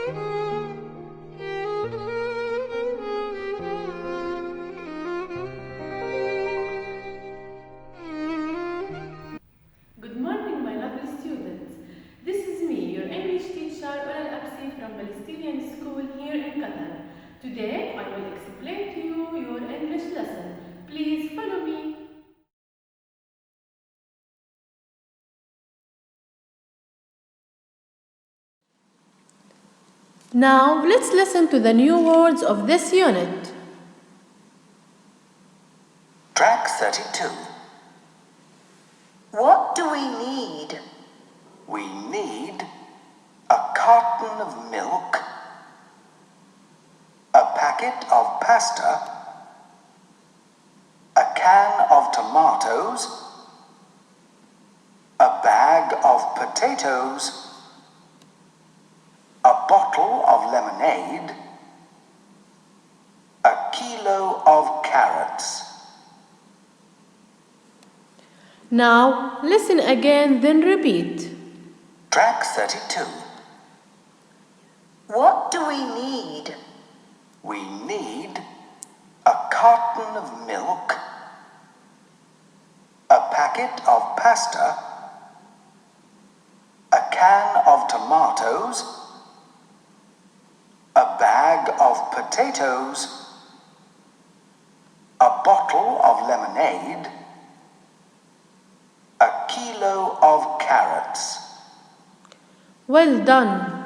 Good morning, my lovely students. This is me, your English teacher, from Palestinian School here in Qatar. Today, I will explain to you your English lesson. Please follow me. Now, let's listen to the new words of this unit. Track 32. What do we need? We need a carton of milk, a packet of pasta, a can of tomatoes, a bag of potatoes, a bottle of lemonade, a kilo of carrots. Now, listen again, then repeat. Track 32. What do we need? We need a carton of milk, a packet of pasta, a can of tomatoes, a bag of potatoes, a bottle of lemonade, a kilo of carrots. Well done.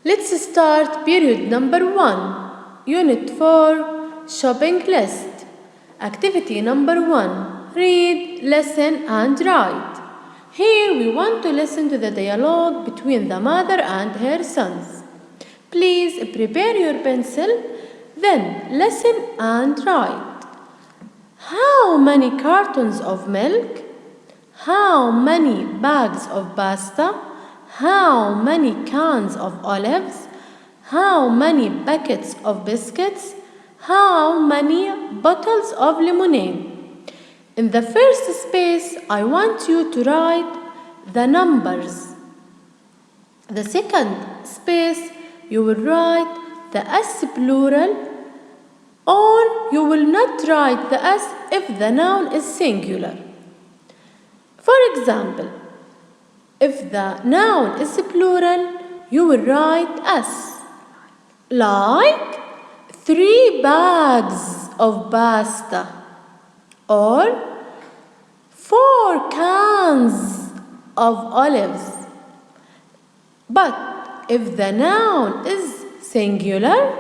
Let's start period number 1, unit 4, shopping list. Activity number 1, read, listen and write. Here we want to listen to the dialogue between the mother and her sons. Please prepare your pencil, then listen and write. How many cartons of milk? How many bags of pasta? How many cans of olives? How many packets of biscuits? How many bottles of lemonade? In the first space, I want you to write the numbers. The second space, you will write the S plural, or you will not write the S if the noun is singular. For example, if the noun is plural, you will write S, like 3 bags of pasta or 4 cans of olives. But if the noun is singular,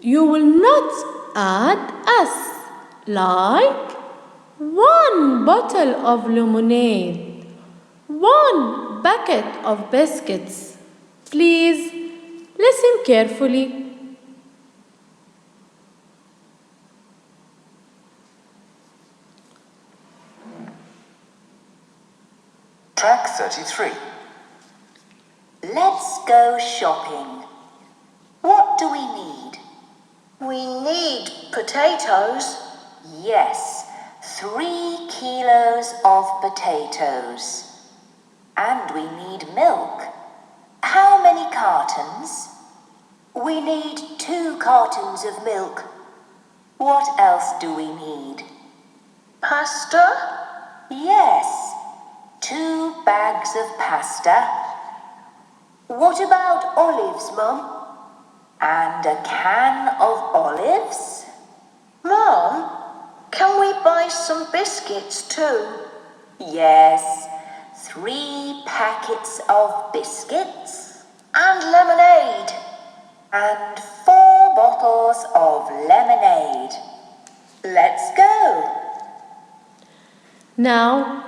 you will not add S, like 1 bottle of lemonade, 1 bucket of biscuits. Please listen carefully. Track 33. Let's go shopping. What do we need? We need potatoes. Yes, 3 kilos of potatoes. And we need milk. How many cartons? We need 2 cartons of milk. What else do we need? Pasta? Yes, 2 bags of pasta. What about olives, Mum? And a can of olives? Mum, can we buy some biscuits too? Yes, 3 packets of biscuits. And lemonade. And 4 bottles of lemonade. Let's go. Now,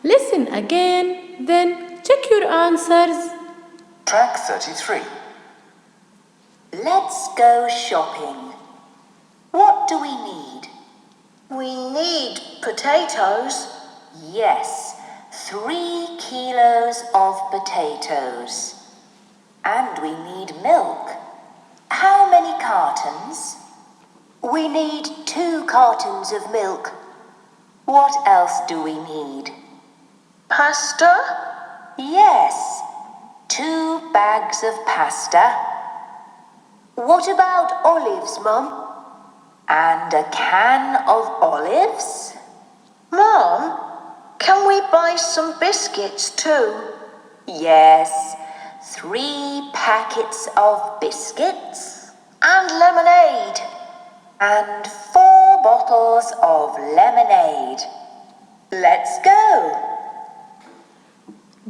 listen again, then check your answers. Track 33. Let's go shopping. What do we need? We need potatoes. Yes, 3 kilos of potatoes. And we need milk. How many cartons? We need 2 cartons of milk. What else do we need? Pasta? Yes, 2 bags of pasta. What about olives, Mum? And a can of olives? Mum, can we buy some biscuits too? Yes, 3 packets of biscuits. And lemonade. And 4 bottles of lemonade. Let's go.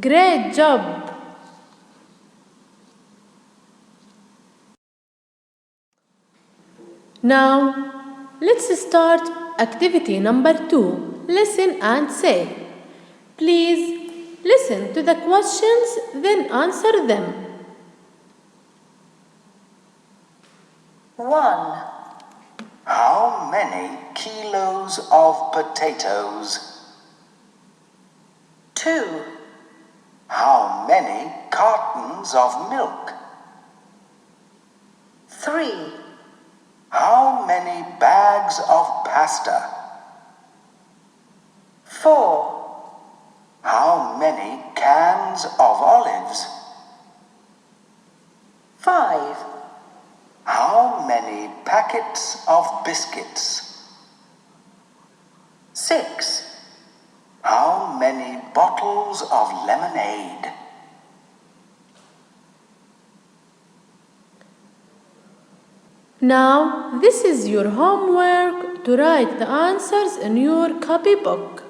Great job! Now, let's start activity number 2. Listen and say. Please listen to the questions, then answer them. 1, How many kilos of potatoes? 2, How many cartons of milk? 3, How many bags of pasta? 4, How many cans of olives? 5, How many packets of biscuits? 6, How many bottles of lemonade? Now, this is your homework to write the answers in your copybook.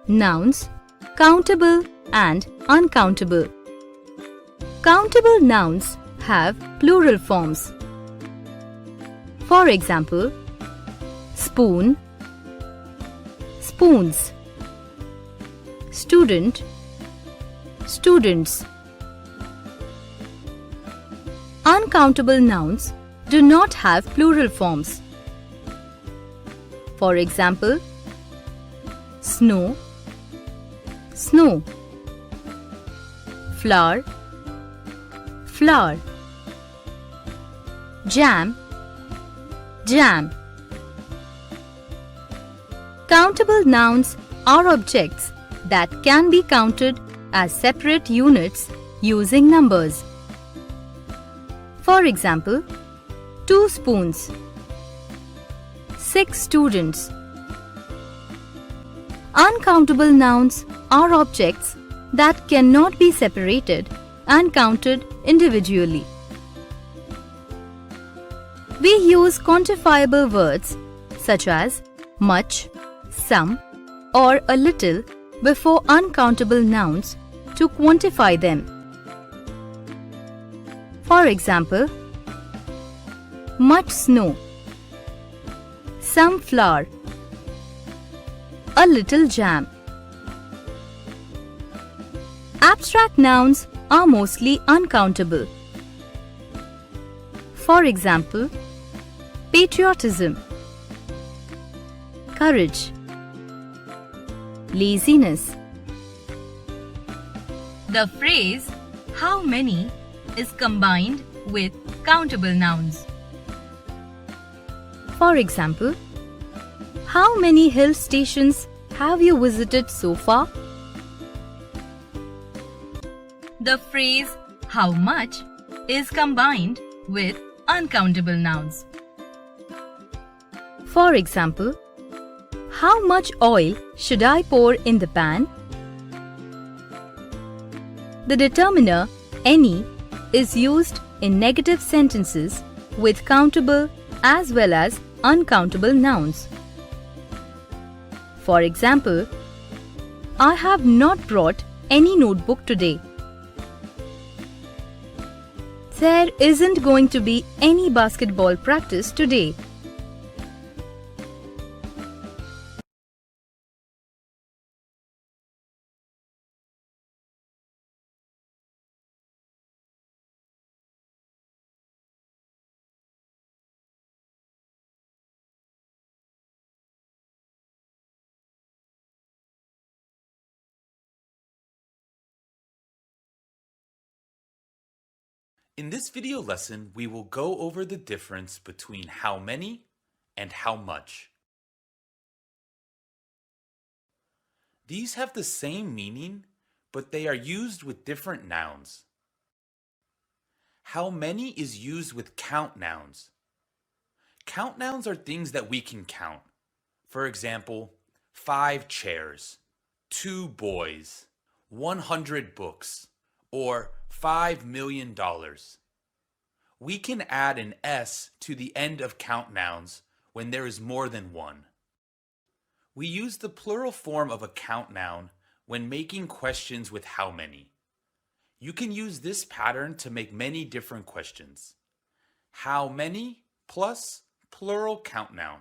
Nouns, countable and uncountable. Countable nouns have plural forms. For example, spoon, spoons, student, students. Uncountable nouns do not have plural forms. For example, snow, snow, flower, flower, jam, jam. Countable nouns are objects that can be counted as separate units using numbers. For example, 2 spoons, 6 students. Uncountable nouns are objects that cannot be separated and counted individually. We use quantifiable words such as much, some, or a little before uncountable nouns to quantify them. For example, much snow, some flour, a little jam. Abstract nouns are mostly uncountable. For example, patriotism, courage, laziness. The phrase how many is combined with countable nouns. For example, how many hill stations have you visited so far? The phrase how much is combined with uncountable nouns. For example, how much oil should I pour in the pan? The determiner any is used in negative sentences with countable as well as uncountable nouns. For example, I have not brought any notebook today. There isn't going to be any basketball practice today. In this video lesson, we will go over the difference between how many and how much. These have the same meaning, but they are used with different nouns. How many is used with count nouns. Count nouns are things that we can count. For example, 5 chairs, 2 boys, 100 books, or $5 million. We can add an S to the end of count nouns when there is more than one. We use the plural form of a count noun when making questions with how many. You can use this pattern to make many different questions. How many plus plural count noun.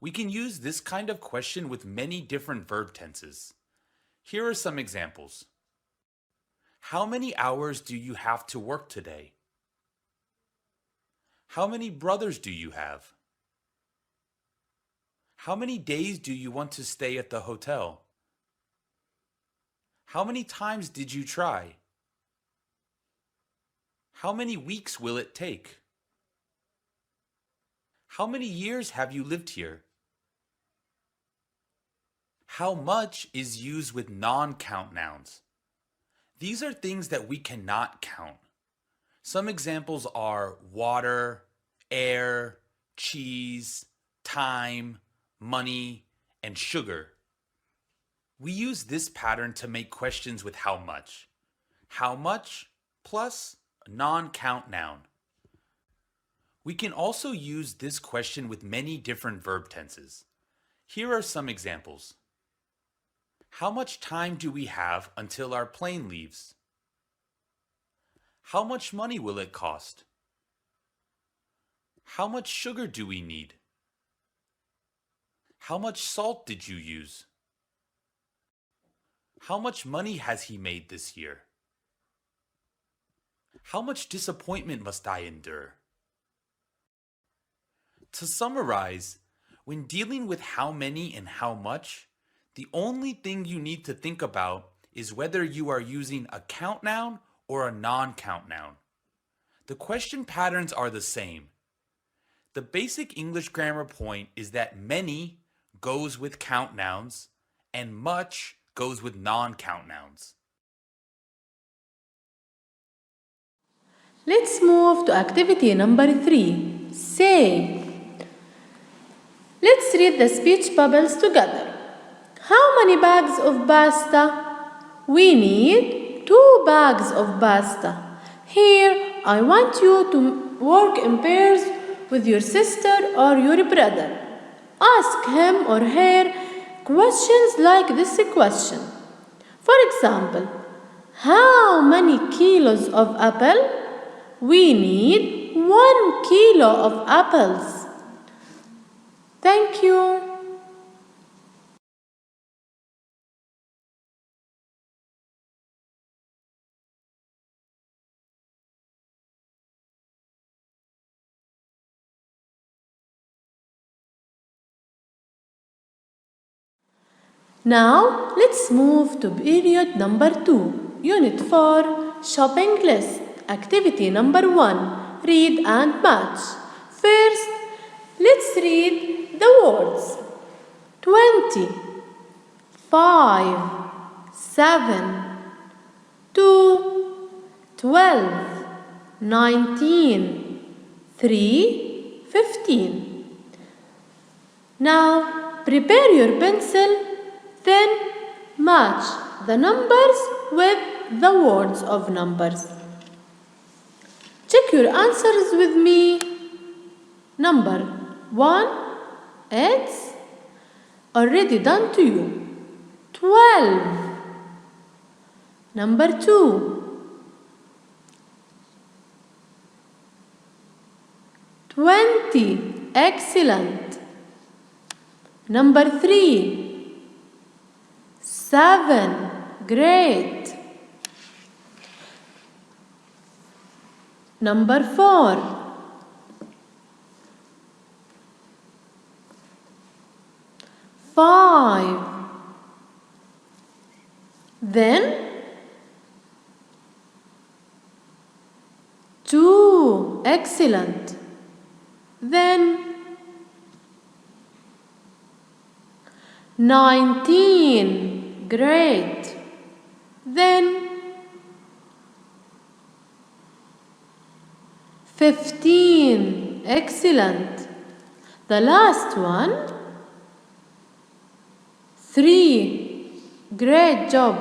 We can use this kind of question with many different verb tenses. Here are some examples. How many hours do you have to work today? How many brothers do you have? How many days do you want to stay at the hotel? How many times did you try? How many weeks will it take? How many years have you lived here? How much is used with non-count nouns. These are things that we cannot count. Some examples are water, air, cheese, time, money, and sugar. We use this pattern to make questions with how much. How much plus a non-count noun. We can also use this question with many different verb tenses. Here are some examples. How much time do we have until our plane leaves? How much money will it cost? How much sugar do we need? How much salt did you use? How much money has he made this year? How much disappointment must I endure? To summarize, when dealing with how many and how much, the only thing you need to think about is whether you are using a count noun or a non-count noun. The question patterns are the same. The basic English grammar point is that many goes with count nouns and much goes with non-count nouns. Let's move to activity number 3. Say. Let's read the speech bubbles together. How many bags of pasta? We need 2 bags of pasta. Here, I want you to work in pairs with your sister or your brother. Ask him or her questions like this question. For example, how many kilos of apple? We need 1 kilo of apples. Thank you. Now, let's move to period number 2, unit 4, shopping list. Activity number 1, read and match. First, let's read the words. 20, 5, 7, 2, 12, 19, 3, 15. Now, prepare your pencil. Then match the numbers with the words of numbers. Check your answers with me. Number 1, it's already done to you. 12. Number 2, 20. Excellent. Number 3, 7. Great. Number 4, 5. Then Excellent. Then 19. Great. Then 15. Excellent. The last one 3. Great job.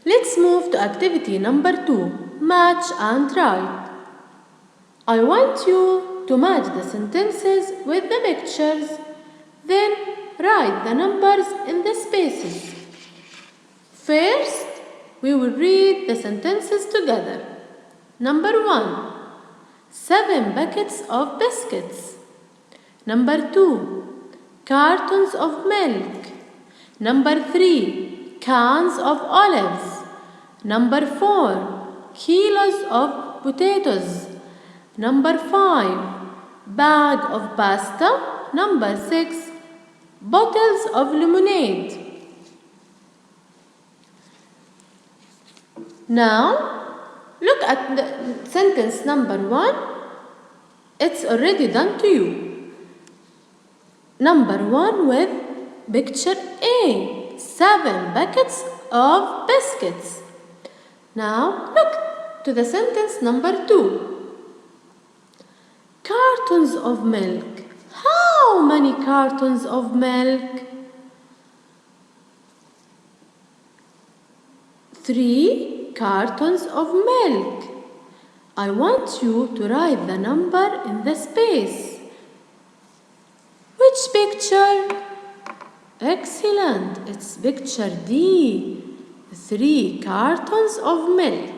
Let's move to activity number 2. Match and write. I want you to match the sentences with the pictures, then write the numbers in the spaces. First, we will read the sentences together. Number 1. 7 buckets of biscuits. Number 2. Cartons of milk. Number 3. Cans of olives. Number 4. Kilos of potatoes. Number 5. Bag of pasta. Number 6. Bottles of lemonade. Now, look at the sentence number 1. It's already done to you. Number 1 with picture A. 7 buckets of biscuits. Now, look to the sentence number 2. Cartons of milk. How many cartons of milk? 3 cartons of milk. I want you to write the number in the space. Which picture? Excellent. It's picture D. 3 cartons of milk.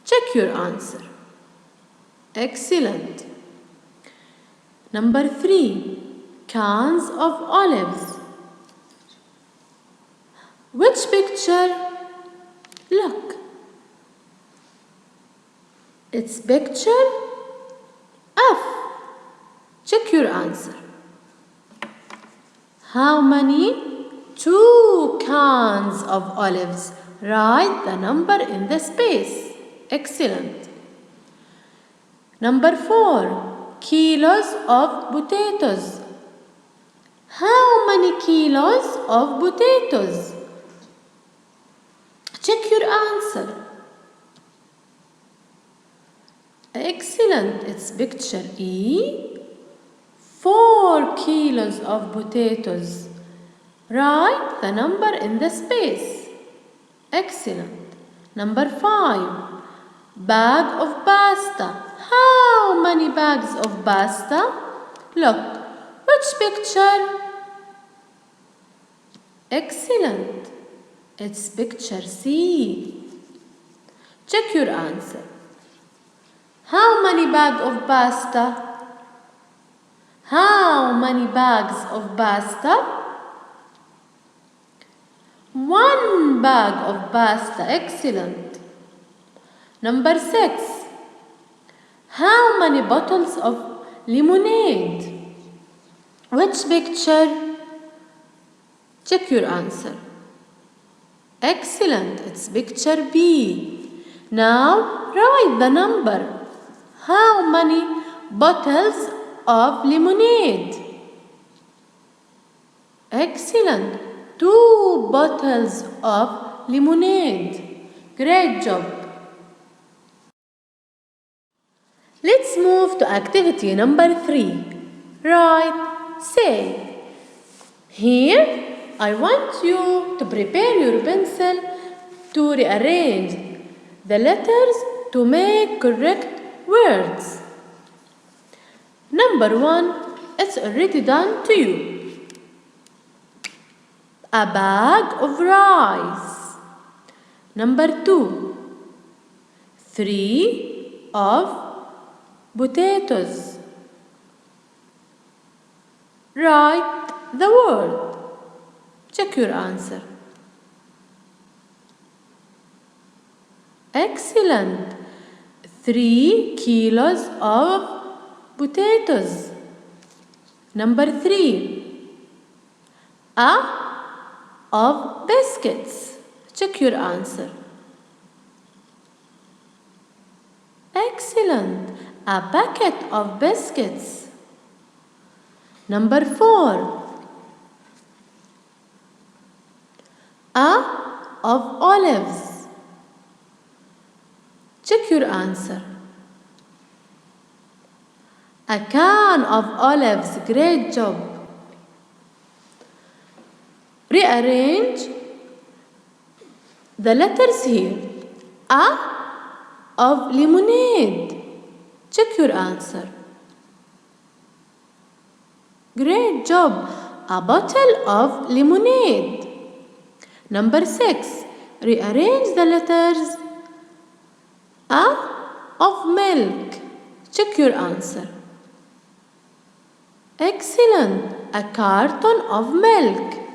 Check your answer. Excellent. Number 3. Cans of olives. Which picture? Look. It's picture F. Check your answer. How many? 2 cans of olives. Write the number in the space. Excellent. Number 4. Kilos of potatoes. How many kilos of potatoes? Check your answer. Excellent. It's picture E. 4 kilos of potatoes. Write the number in the space. Excellent. Number 5. Bag of pasta. How many bags of pasta? Look. Which picture? Excellent. It's picture C. Check your answer. How many bags of pasta? How many bags of pasta? 1 bag of pasta. Excellent. Number 6. How many bottles of lemonade? Which picture? Check your answer. Excellent. It's picture B. Now write the number. How many bottles of lemonade? Excellent. 2 bottles of lemonade. Great job. Let's move to activity number 3. Write, say. Here, I want you to prepare your pencil to rearrange the letters to make correct words. Number 1, it's already done to you. A bag of rice. Number 2, 3 of potatoes. Write the word. Check your answer. Excellent. 3 kilos of potatoes. Number 3. A of biscuits. Check your answer. Excellent. A packet of biscuits. Number 4. A of olives. Check your answer. A can of olives. Great job. Rearrange the letters here. A of lemonade. Check your answer. Great job. A bottle of lemonade. Number 6. Rearrange the letters. A of milk. Check your answer. Excellent. A carton of milk.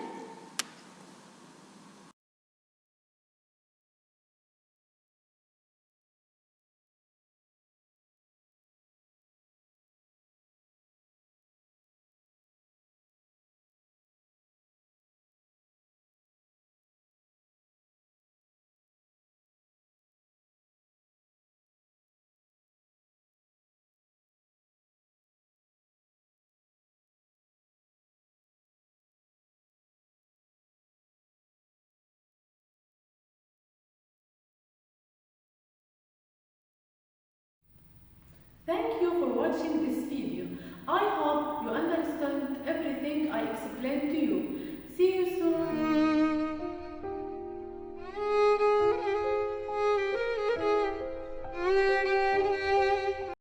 Thank you for watching this video. I hope you understand everything I explained to you. See you soon.